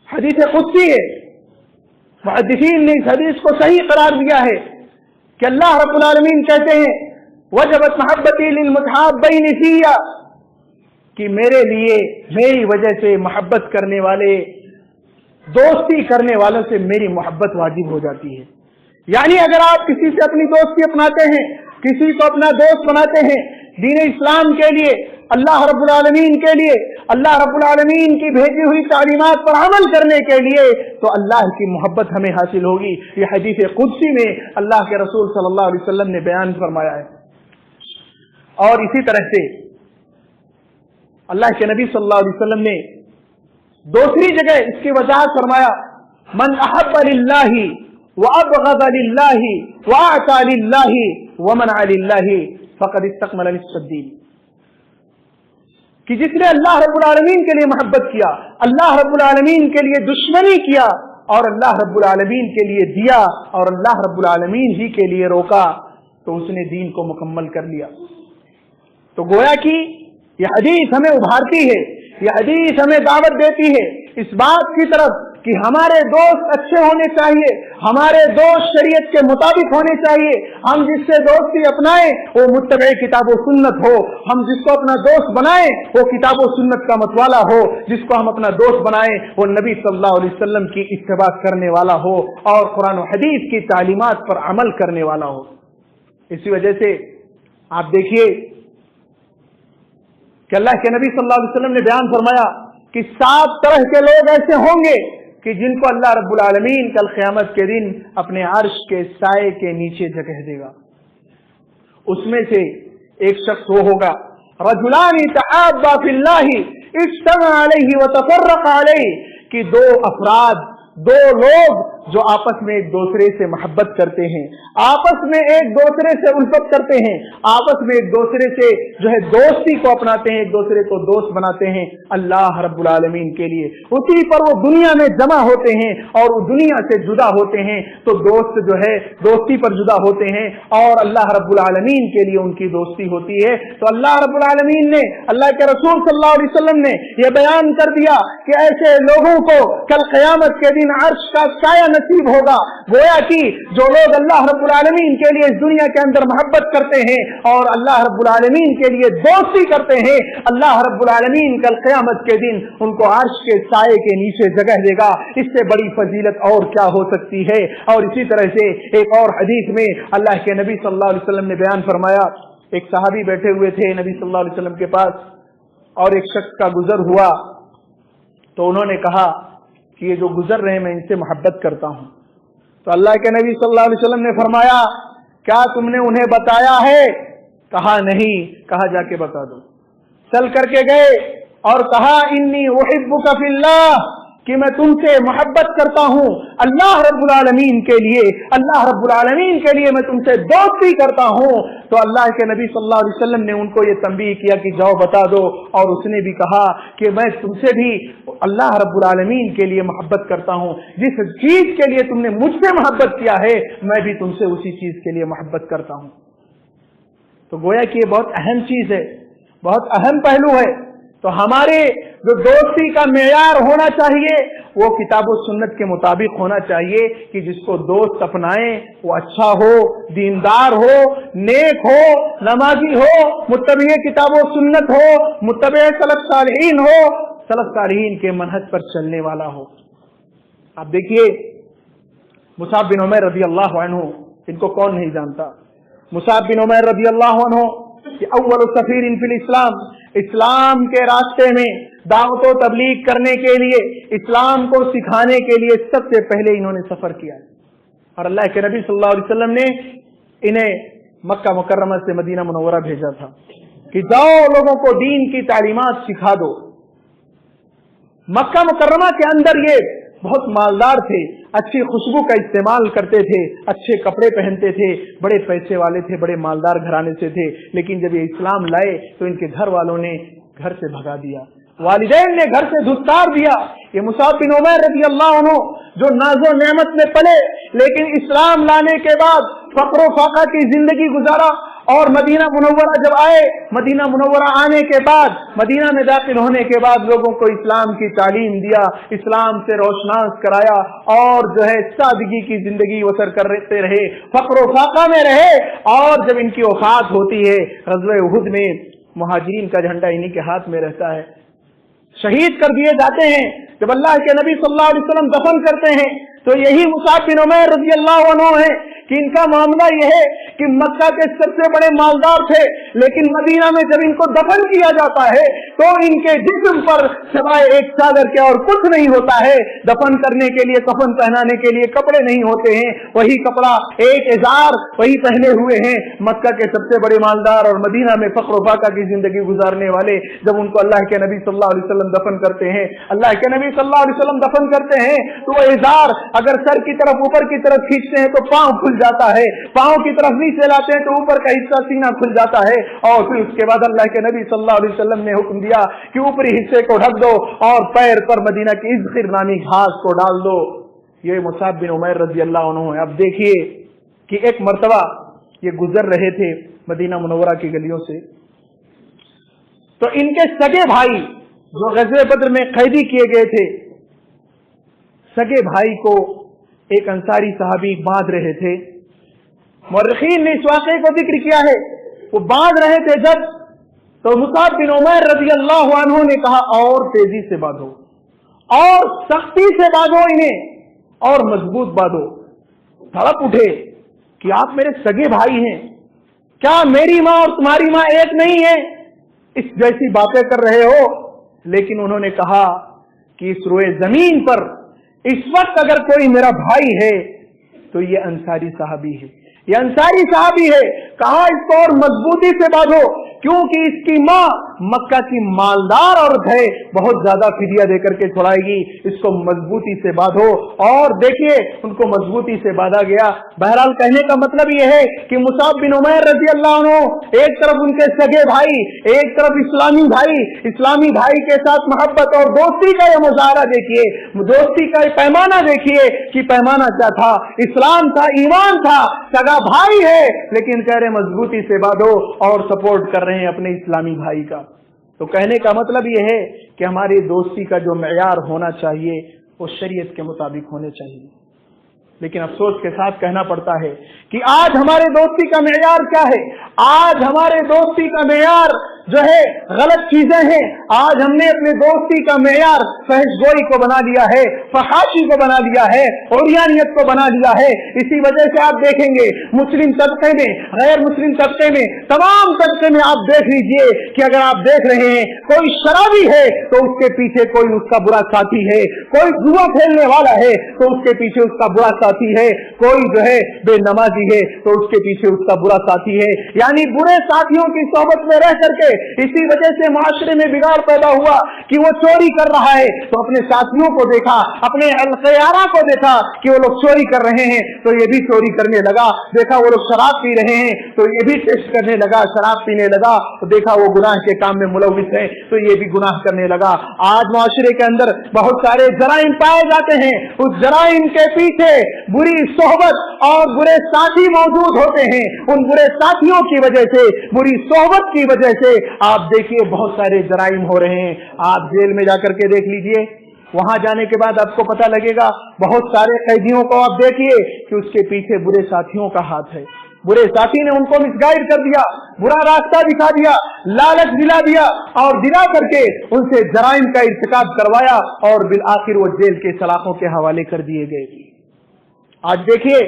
हदीस कुदसी है, मुहद्दिसीन ने इस हदीस को सही करार दिया है कि अल्लाह रब्बुल आलमीन कहते हैं, वजबत मोहब्बती लिल मुतहब्बैन फिया, कि मेरे लिए, मेरी वजह से मोहब्बत करने वाले, दोस्ती करने वालों से मेरी मोहब्बत वाजिब हो जाती है। यानी अगर आप किसी से अपनी दोस्ती अपनाते हैं, किसी को अपना दोस्त बनाते हैं दीन इस्लाम के लिए, अल्लाह रब्बुल आलमीन के लिए, अल्लाह रब्बुल आलमीन की भेजी हुई तालीमात पर अमल करने के लिए, तो अल्लाह की मोहब्बत हमें हासिल होगी। ये हदीस कुदसी में अल्लाह के रसूल सल्लल्लाहु अलैहि वसल्लम ने बयान फरमाया है। और इसी तरह से अल्लाह के नबी सल्लल्लाहु अलैहि वसल्लम ने दूसरी जगह इसकी वजाहत फरमाया, मन अहब्ब लिल्लाहि व अबग़ज़ लिल्लाहि व अता लिल्लाहि व मनअ लिल्लाहि फ़क़द इस्तकमल निस्सद्दीन, कि जिसने अल्लाह रब्बुल आलमीन के लिए मोहब्बत किया, अल्लाह रब्बुल आलमीन के लिए दुश्मनी किया और अल्लाह रब्बुल आलमीन के लिए दिया और अल्लाह रब्बुल आलमीन ही के लिए रोका, तो उसने दीन को मुकम्मल कर लिया। तो गोया कि यह हदीस हमें उभारती है, यह हदीस हमें दावत देती है इस बात की तरफ कि हमारे दोस्त अच्छे होने चाहिए, हमारे दोस्त शरीयत के मुताबिक होने चाहिए। हम जिससे दोस्ती अपनाएं वो मुत्तबे किताब व सुन्नत हो, हम जिसको अपना दोस्त बनाएं वो किताब व सुन्नत का मतवाला हो, जिसको हम अपना दोस्त बनाएं वो नबी सल्लल्लाहु अलैहि वसल्लम की इत्तिबा करने वाला हो और कुरान व हदीस की तालीमात पर अमल करने वाला हो। इसी वजह से आप देखिए कि अल्लाह के नबी सल्लल्लाहु अलैहि वसल्लम ने बयान फरमाया कि 7 तरह के लोग ऐसे होंगे कि जिनको अल्लाह रब्बुल आलमीन कल क़यामत के दिन अपने अर्श के साए के नीचे जगह देगा। उसमें से एक शख्स वो होगा, रजुलानी तहाब्बा फिल्लाहि इज्तमा अलैहि व तफर्रक़ा अलैहि, कि 2 अफराद, 2 लोग जो आपस में एक दूसरे से मोहब्बत करते हैं, आपस में एक दूसरे से उल्फत करते हैं, आपस में एक दूसरे से जो है दोस्ती को अपनाते हैं, एक दूसरे को दोस्त बनाते हैं अल्लाह रब्बुल आलमीन के लिए। उसी पर वो दुनिया में जमा होते हैं और वो दुनिया से जुदा होते हैं, तो दोस्त जो है दोस्ती पर जुदा होते हैं और अल्लाह रब्बुल आलमीन के लिए उनकी दोस्ती होती है। तो अल्लाह रब्बुल आलमीन ने, अल्लाह के रसूल सल्लल्लाहु अलैहि वसल्लम ने यह बयान कर दिया कि ऐसे लोगों को कल क़यामत के दिन अर्श का साया नसीब होगा। गोया कि जो लोग अल्लाह रब्बुल आलमीन के लिए इस दुनिया के अंदर मोहब्बत करते हैं और अल्लाह रब्बुल आलमीन के लिए दोस्ती करते हैं, अल्लाह रब्बुल आलमीन कल क़यामत के दिन उनको अर्श के साए के नीचे जगह देगा। इससे बड़ी फजीलत और क्या हो सकती है। और इसी तरह से एक और हदीस में अल्लाह के नबी सल्लल्लाहु अलैहि वसल्लम ने बयान फरमाया, एक सहाबी बैठे हुए थे नबी सल्लल्लाहु अलैहि वसल्लम के पास और एक शख्स का गुजर हुआ, तो उन्होंने कहा कि ये जो गुजर रहे हैं मैं इनसे मोहब्बत करता हूं। तो अल्लाह के नबी सल्लल्लाहु अलैहि वसल्लम ने फरमाया, क्या तुमने उन्हें बताया है? कहा नहीं। कहा जाके बता दो। चल करके गए और कहा इन्नी उहिब्बुका फिल्लाह, कि मैं तुमसे मोहब्बत करता हूं अल्लाह रब्बुल आलमीन के लिए, अल्लाह रब्बुल आलमीन के लिए मैं तुमसे दोस्ती करता हूं। तो अल्लाह के नबी सल्लल्लाहु अलैहि वसल्लम ने उनको ये तंबीह किया कि जाओ बता दो। और उसने भी कहा कि मैं तुमसे भी अल्लाह रब्बुल आलमीन के लिए मोहब्बत करता हूं, जिस चीज के लिए तुमने मुझसे मोहब्बत किया है मैं भी तुमसे उसी चीज के लिए मोहब्बत करता हूं। तो गोया कि ये बहुत अहम चीज है, बहुत अहम पहलू है। तो हमारे जो दोस्ती का मेयार होना चाहिए वो किताब और सुन्नत के मुताबिक होना चाहिए कि जिसको दोस्त अपनाए वो अच्छा हो, दीनदार हो, नेक हो, नमाजी हो, मुत्तबी किताब और सुन्नत हो, मुत्तबी सलफ सालिहीन हो, सलफ सालिहीन के मनहज पर चलने वाला हो। आप देखिए मुसाब बिन उमैर रज़ी अल्लाहु अन्हु, इनको कौन नहीं जानता। मुसाब बिन उमैर रज़ी अल्लाहु अन्हु कि अव्वल सफीर फिल इस्लाम, इस्लाम के रास्ते में दावत व तबलीग करने के लिए, इस्लाम को सिखाने के लिए सबसे पहले इन्होंने सफर किया। और अल्लाह के नबी सल्लल्लाहु अलैहि वसल्लम ने इन्हें मक्का मुकर्रमा से मदीना मुनव्वरा भेजा था कि जाओ लोगों को दीन की तालीमात सिखा दो। मक्का मुकर्रमा के अंदर ये बहुत मालदार थे, अच्छी खुशबू का इस्तेमाल करते थे, अच्छे कपड़े पहनते थे, बड़े पैसे वाले थे, बड़े मालदार घराने से थे। लेकिन जब ये इस्लाम लाए तो इनके घर वालों ने घर से भगा दिया, वालिदैन ने घर से धुत्कार दिया। ये मुसाब बिन उमैर रज़ी अल्लाह अन्हु जो नाज़ो नेमत में पले, लेकिन इस्लाम लाने के बाद फक्र फाका की जिंदगी गुजारा और मदीना मुनव्वरा जब आए, मदीना मुनव्वरा आने के बाद, मदीना में दाखिल होने के बाद लोगों को इस्लाम की तालीम दिया, इस्लाम से रोशनास कराया और जो है सादगी की जिंदगी बसर करते रहे, फक्र फाका में रहे। और जब इनकी वफात होती है ग़ज़वे उहुद में, मुहाजिरीन का झंडा इन्हीं के हाथ में रहता है, शहीद कर दिए जाते हैं। जब अल्लाह के नबी सल्लल्लाहु अलैहि वसल्लम दफन करते हैं तो यही मुसाब बिन उमैर रज़ी अल्लाहु अन्हु है कि इनका मामला यह है कि मक्का के सबसे बड़े मालदार थे, लेकिन मदीना में जब इनको दफन किया जाता है तो इनके जिस्म पर सिवाय एक चादर के और कुछ नहीं होता है। दफन करने के लिए, कफन पहनाने के लिए कपड़े नहीं होते हैं, वही कपड़ा एक इज़ार वही पहने हुए हैं। मक्का के सबसे बड़े मालदार और मदीना में फख्र फाका की जिंदगी गुजारने वाले जब उनको अल्लाह के नबी सल्लल्लाहु अलैहि वसल्लम दफन करते हैं, अल्लाह के नबी सल्लल्लाहु अलैहि वसल्लम दफन करते हैं तो वो इज़ार अगर सर की तरफ ऊपर की तरफ खींचते हैं तो पांव खुल जाता है, पांव की तरफ नीचे लाते हैं तो ऊपर का हिस्सा सीना खुल जाता है। और फिर उसके बाद अल्लाह के नबी सल्लल्लाहु अलैहि वसल्लम ने हुक्म दिया कि ऊपरी हिस्से को ढक दो और पैर पर मदीना की इज़्खिर नामी घास को डाल दो। ये मुसाब बिन उमैर रज़ी अल्लाह अन्हु है। अब देखिए कि एक मर्तबा ये गुजर रहे थे मदीना मुनव्वरा की गलियों से, तो इनके सगे भाई जो ग़ज़वे बद्र में कैदी किए गए थे, सगे भाई को एक अंसारी सहाबी बांध रहे थे। मुर्रिखीन ने इस वाक़े को जिक्र किया है। वो बांध रहे थे जब, तो मुसाब बिन उमैर रज़ी अल्लाहु अन्हु ने कहा और तेजी से बांधो और सख्ती से बांधो इन्हें और मजबूत बांधो। तड़प उठे कि आप मेरे सगे भाई हैं, क्या मेरी माँ और तुम्हारी माँ एक नहीं है? इस जैसी बातें कर रहे हो। लेकिन उन्होंने कहा कि इस रोए जमीन पर इस वक्त अगर कोई मेरा भाई है तो ये अंसारी साहबी है, ये अंसारी साहबी है। कहा इसको और मजबूती से बांधो क्योंकि इसकी माँ मक्का की मालदार औरत है, बहुत ज्यादा फिदिया देकर के छुड़ाएगी, इसको मजबूती से बांधो। और देखिए उनको मजबूती से बांधा गया। बहरहाल कहने का मतलब यह है कि मुसाब बिन उमैर रज़ी अल्लाह अन्हु एक तरफ उनके सगे भाई, एक तरफ इस्लामी भाई के साथ मोहब्बत और दोस्ती का यह मुजाहरा देखिए, दोस्ती का पैमाना देखिए कि पैमाना क्या था, इस्लाम था, ईमान था, सगा भाई है, लेकिन कह रहे मजबूती से बांधो और सपोर्ट कर रहे हैं अपने इस्लामी भाई का। तो कहने का मतलब यह है कि हमारी दोस्ती का जो मेयार होना चाहिए वो शरीयत के मुताबिक होने चाहिए। लेकिन अफसोस के साथ कहना पड़ता है कि आज हमारे दोस्ती का मेयार क्या है? आज हमारे दोस्ती का मेयार जो है गलत चीजें हैं। आज हमने अपने दोस्ती का मेयार सहजगोई को बना लिया है, फहाशी को बना लिया है, औरियानियत को बना लिया है। इसी वजह से आप देखेंगे मुस्लिम तबके में, गैर मुस्लिम तबके में, तमाम तबके में आप देख लीजिए कि अगर आप देख रहे हैं कोई शराबी है तो उसके पीछे कोई उसका बुरा साथी है, कोई जुआ खेलने वाला है तो उसके पीछे उसका बुरा साथी है, कोई जो है बेनमाजी है तो उसके पीछे उसका बुरा साथी है। यानी बुरे साथियों की सोबत में रह करके इसी वजह से माशरे में बिगाड़ पैदा हुआ कि वो चोरी कर रहा है तो अपने साथियों को देखा, अपने अलखयारा को देखा कि वो लोग चोरी कर रहे हैं तो ये भी चोरी करने लगा। देखा वो लोग शराब पी रहे हैं तो ये भी टेस्ट करने लगा, शराब पीने लगा। तो देखा वो गुनाह के काम में मुलविस है तो ये भी गुनाह करने लगा। आज माशरे के अंदर बहुत सारे जराइम पाए जाते हैं, उस जराइम के पीछे बुरी सोहबत और बुरे साथी मौजूद होते हैं। उन बुरे साथियों की वजह से, बुरी सोहबत की वजह से आप देखिए बहुत सारे जराइम हो रहे हैं। आप जेल में जाकर के देख लीजिए, वहां जाने के बाद आपको पता लगेगा बहुत सारे कैदियों को आप देखिए कि उसके पीछे बुरे साथियों का हाथ है। बुरे साथी ने उनको मिसगाइड कर दिया, बुरा रास्ता दिखा दिया, लालच दिला दिया और दिला करके उनसे जराइम का इर्तिकाब करवाया और बिल आखिर वो जेल के सलाखों के हवाले कर दिए गए। आज देखिए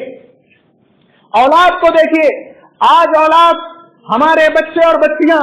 औलाद को देखिए, आज औलाद हमारे बच्चे और बच्चियां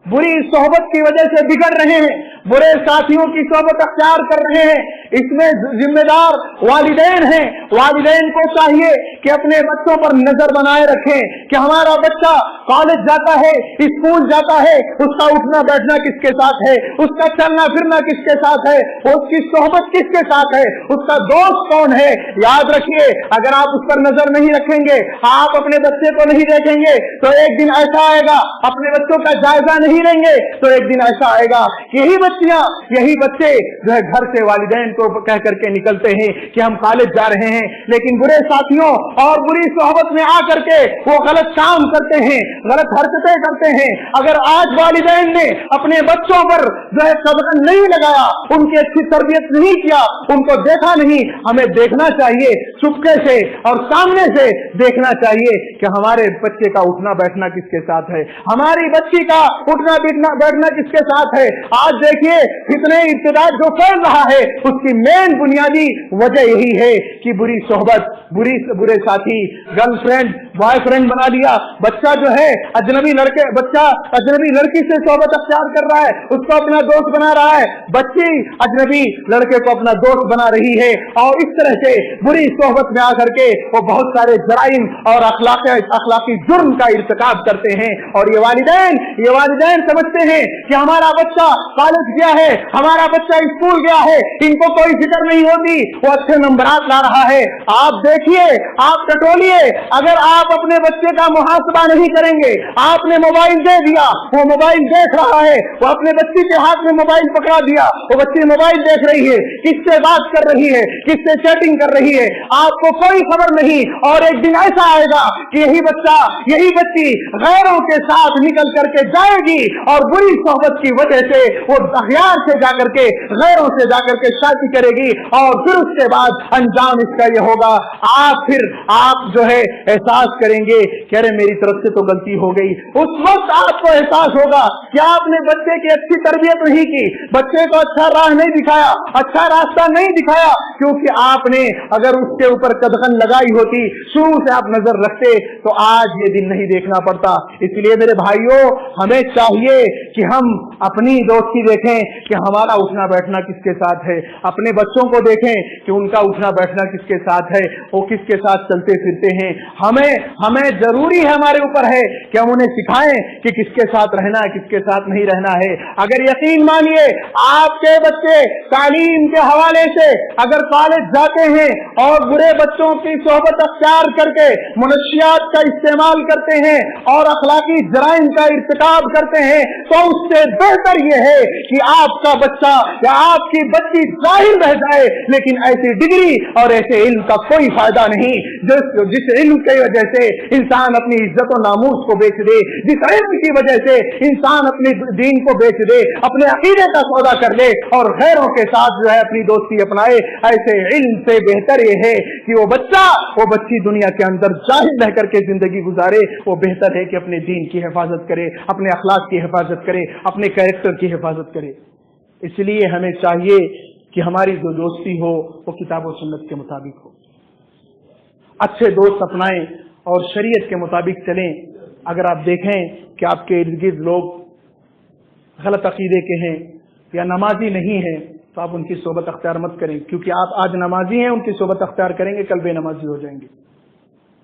बुरी सोहबत की वजह से बिगड़ रहे हैं, बुरे साथियों की सोहबत अख्तियार कर रहे हैं। इसमें जिम्मेदार वालिदैन हैं। वालिदैन को चाहिए कि अपने बच्चों पर नजर बनाए रखें कि हमारा बच्चा कॉलेज जाता है, स्कूल जाता है, उसका उठना बैठना किसके साथ है, उसका चलना फिरना किसके साथ है, उसकी सोहबत किसके साथ है, उसका दोस्त कौन है। याद रखिए, अगर आप उस पर नजर नहीं रखेंगे, आप अपने बच्चे को नहीं देखेंगे तो एक दिन ऐसा आएगा, अपने बच्चों का जायजा नहीं लेंगे तो एक दिन ऐसा आएगा कि यही बच्चियां, यही बच्चे जो है घर से वालिदैन को कह करके निकलते हैं कि हम कॉलेज जा रहे हैं, लेकिन बुरे साथियों और बुरी सोहबत में आकर के वो गलत काम करते हैं, गलत हरकतें करते हैं। अगर आज वालिदैन ने अपने बच्चों पर जो है कदम नहीं लगाया, उनकी अच्छी तरबियत नहीं किया, उनको देखा नहीं, हमें देखना चाहिए चुपके से और सामने से देखना चाहिए कि हमारे बच्चे का उठना बैठना किसके साथ है, हमारी बच्ची का उठना बैठना किसके साथ है। आज देखिए कितने इब्तिदा जो कर रहा है उसकी मेन बुनियादी वजह यही है कि बुरी सोहबत, बुरे साथी, गर्लफ्रेंड बॉयफ्रेंड बना लिया। बच्चा जो है बच्चा अजनबी लड़की से सोहबत अख्तियार कर रहा है, उसको अपना दोस्त बना रहा है, बच्ची अजनबी लड़के को अपना दोस्त बना रही है और इस तरह से बुरी सोहबत में आकर के वो बहुत सारे जराइम और अखलाकी जुर्म का इर्तिकाब करते हैं। और ये वालिदैन समझते हैं कि हमारा बच्चा कॉलेज गया है, हमारा बच्चा स्कूल गया है, इनको कोई फिक्र नहीं होती, वो अच्छे नंबरात ला रहा है। आप देखिए, आप टटोलिए, अगर आप अपने बच्चे का मुहासबा नहीं करेंगे, आपने मोबाइल दे दिया, वो मोबाइल देख रहा है, वो अपने बच्ची के हाथ में मोबाइल पकड़ा दिया, वो बच्ची मोबाइल देख रही है, किससे बात कर रही है, किससे चैटिंग कर रही है, आपको कोई खबर नहीं। और एक दिन ऐसा आएगा कि यही बच्चा, यही बच्ची गैरों के साथ निकल करके जाएगी और बुरी सोहबत की वजह से वो दहियार से जाकर के गैरों से जाकर के शादी करेगी और फिर उसके बाद अंजाम इसका ये होगा, आप जो है एहसास करेंगे कि अरे मेरी तरफ से तो गलती हो गई। उस वक्त आपको एहसास होगा कि आपने बच्चे की अच्छी तरबियत नहीं की, बच्चे को अच्छा राह नहीं दिखाया, अच्छा रास्ता नहीं दिखाया, क्योंकि आपने अगर उसके ऊपर कदगन लगाई होती, शुरू से आप नजर रखते तो आज ये दिन नहीं देखना पड़ता। इसलिए मेरे भाइयों, हमें चाहिए कि हम अपनी दोस्ती देखें कि हमारा उठना बैठना किसके साथ है, अपने बच्चों को देखें कि उनका उठना बैठना किसके साथ है, वो किसके साथ चलते फिरते हैं। हमें जरूरी है, हमारे ऊपर है कि हम उन्हें सिखाएं कि किसके साथ रहना है, किसके साथ नहीं रहना है। अगर यकीन मानिए आपके बच्चे तालीम के हवाले से अगर कॉलेज जाते हैं और बुरे बच्चों की सोहबत अख्तियार करके मुनशियात का इस्तेमाल करते हैं और अखलाकी जराइम का इर्तिकाब करते हैं, तो उससे बेहतर यह है कि کہ آپ کا بچہ یا آپ کی بچی ظاہر رہ جائے، لیکن ایسی ڈگری اور ایسے علم کا کوئی فائدہ نہیں جس علم کی وجہ سے انسان اپنی عزت و ناموس کو بیچ دے، جس علم کی وجہ سے انسان اپنے دین کو بیچ دے، اپنے عقیدے کا سودا کر لے اور غیروں کے ساتھ جو ہے اپنی دوستی اپنائے۔ ایسے علم سے بہتر یہ ہے کہ وہ بچی دنیا کے اندر جاہل رہ کر کے زندگی گزارے، وہ بہتر ہے کہ اپنے دین کی حفاظت کرے، اپنے اخلاق کی حفاظت کرے، اپنے کیریکٹر کی حفاظت کرے۔ اس لیے ہمیں چاہیے کہ ہماری جو دوستی ہو وہ کتاب و سنت کے مطابق ہو، اچھے دوست اپنائیں اور شریعت کے مطابق چلیں۔ اگر آپ دیکھیں کہ آپ کے ارد گرد لوگ غلط عقیدے کے ہیں یا نمازی نہیں ہیں تو آپ ان کی صحبت اختیار مت کریں، کیونکہ آپ آج نمازی ہیں، ان کی صحبت اختیار کریں گے کل بے نمازی ہو جائیں گے۔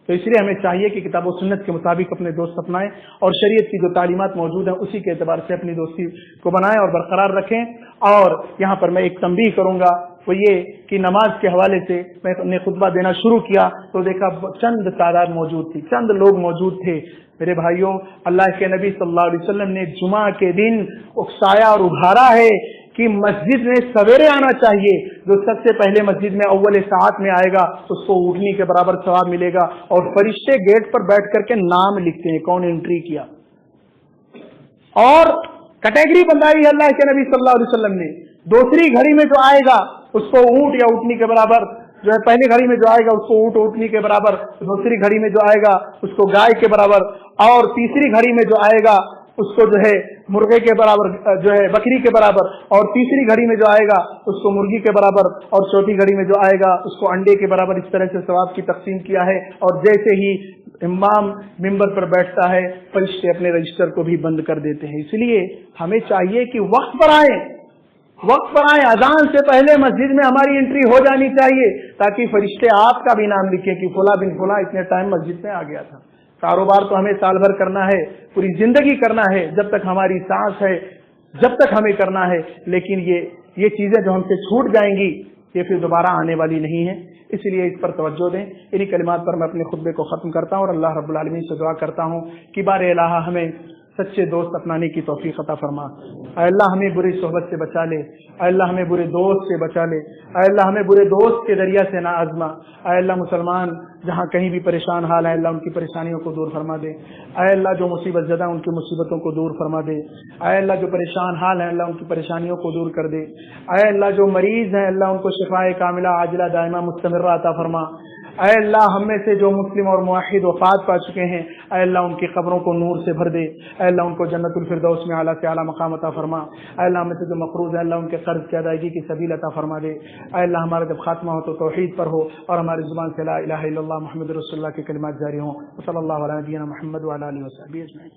تو اس لیے ہمیں چاہیے کہ کتاب و سنت کے مطابق اپنے دوست اپنائیں اور شریعت کی جو تعلیمات موجود ہیں اسی کے اعتبار سے اپنی دوستی کو بنائیں اور برقرار رکھیں۔ اور یہاں پر میں ایک تنبیہ کروں گا، وہ یہ کہ نماز کے حوالے سے میں نے خطبہ دینا شروع کیا تو دیکھا چند تعداد موجود تھی، چند لوگ موجود تھے۔ میرے بھائیوں، اللہ کے نبی صلی اللہ علیہ وسلم نے جمعہ کے دن اکسایا اور ابھارا ہے کہ مسجد میں سویرے آنا چاہیے۔ جو سب سے پہلے مسجد میں اول ساعت میں آئے گا اس کو اٹھنے کے برابر ثواب ملے گا، اور فرشتے گیٹ پر بیٹھ کر کے نام لکھتے ہیں کون انٹری کیا، اور کیٹیگری بتائی اللہ کے نبی صلی اللہ علیہ وسلم نے۔ دوسری گھڑی میں جو آئے گا اس کو اونٹ یا اٹھنی کے برابر، جو ہے پہلی گھڑی میں جو آئے گا اس کو اونٹ اٹھنی کے برابر، دوسری گھڑی میں جو آئے گا اس کو گائے کے برابر، اور تیسری گھڑی میں جو آئے گا اس کو جو ہے مرغے کے برابر، جو ہے بکری کے برابر، اور تیسری گھڑی میں جو آئے گا اس کو مرغی کے برابر، اور چوتھی گھڑی میں جو آئے گا اس کو انڈے کے برابر۔ اس طرح سے ثواب کی تقسیم کیا ہے۔ اور جیسے ہی امام ممبر پر بیٹھتا ہے فرشتے اپنے رجسٹر کو بھی بند کر دیتے ہیں۔ اس لیے ہمیں چاہیے کہ وقت پر آئیں، اذان سے پہلے مسجد میں ہماری انٹری ہو جانی چاہیے، تاکہ فرشتے آپ کا بھی نام لکھیں کہ فلاں بن فلاں اتنے ٹائم مسجد میں آ گیا تھا۔ کاروبار تو ہمیں سال بھر کرنا ہے، پوری زندگی کرنا ہے، جب تک ہماری سانس ہے جب تک ہمیں کرنا ہے، لیکن یہ چیزیں جو ہم سے چھوٹ جائیں گی یہ پھر دوبارہ آنے والی نہیں ہیں۔ اس لیے اس پر توجہ دیں۔ انہی کلمات پر میں اپنے خطبے کو ختم کرتا ہوں اور اللہ رب العالمین سے دعا کرتا ہوں کہ بار الہ ہمیں سچے دوست اپنانے کی توفیق عطا فرما۔ اے اللہ ہمیں بری صحبت سے بچا لے، اے اللہ ہمیں برے دوست سے بچا لے، اے اللہ ہمیں برے دوست کے ذریعہ سے نہ آزما۔ اے اللہ مسلمان جہاں کہیں بھی پریشان حال ہے اللہ ان کی پریشانیوں کو دور فرما دے۔ اے اللہ جو مصیبت زدہ ان کی مصیبتوں کو دور فرما دے۔ اے اللہ جو پریشان حال ہیں اللہ ان کی پریشانیوں کو دور کر دے۔ اے اللہ جو مریض ہیں اللہ ان کو شفائے کاملہ عاجلہ دائمہ مستمرہ عطا فرما۔ اے اللہ ہم میں سے جو مسلم اور موحد وفات پا چکے ہیں اے اللہ ان کی قبروں کو نور سے بھر دے۔ اے اللہ ان کو جنت الفردوس میں اعلیٰ سے اعلیٰ مقام عطا فرما۔ اے اللہ ہم میں سے جو مقروض ہے اللہ ان کے قرض کی ادائیگی کی سبیل عطا فرما دے۔ اے اللہ ہمارا جب خاتمہ ہو تو توحید پر ہو اور ہماری زبان سے لا الہ الا اللہ محمد رسول اللہ کے کلمات جاری ہوں۔ صلی اللہ علیہ نبینا محمد وعلی آلہ وصحبہ اجمعین۔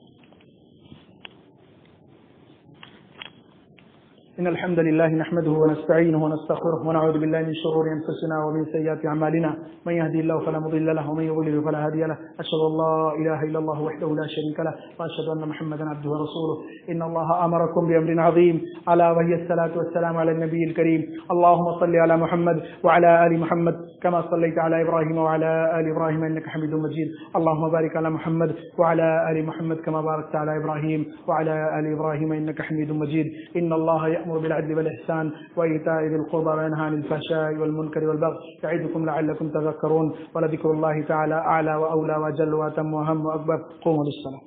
إن الحمد لله نحمده ونستعينه ونستغفره ونعوذ بالله من شرور أنفسنا ومن سيئات أعمالنا من يهدي الله فلا مضل له ومن يضلل فلا هادي له أشهد أن لا إله إلا الله وحده لا شريك له وأشهد أن محمدا عبده ورسوله إن الله أمركم بأمر عظيم ألا وهي الصلاة والسلام على النبي الكريم اللهم صل على محمد وعلى آل محمد كما صليت على إبراهيم وعلى آل إبراهيم إنك حميد مجيد اللهم بارك على محمد وعلى آل محمد كما باركت على إبراهيم وعلى آل إبراهيم إنك حميد مجيد إن الله يأمر بالعدل والإحسان وإيتاء ذي القربى وينهى عن الفحشاء والمنكر والبغي يعظكم لعلكم تذكرون ولذكر الله تعالى أعلى وأولى وأجل وأتم وأهم وأكبر قوموا للصلاة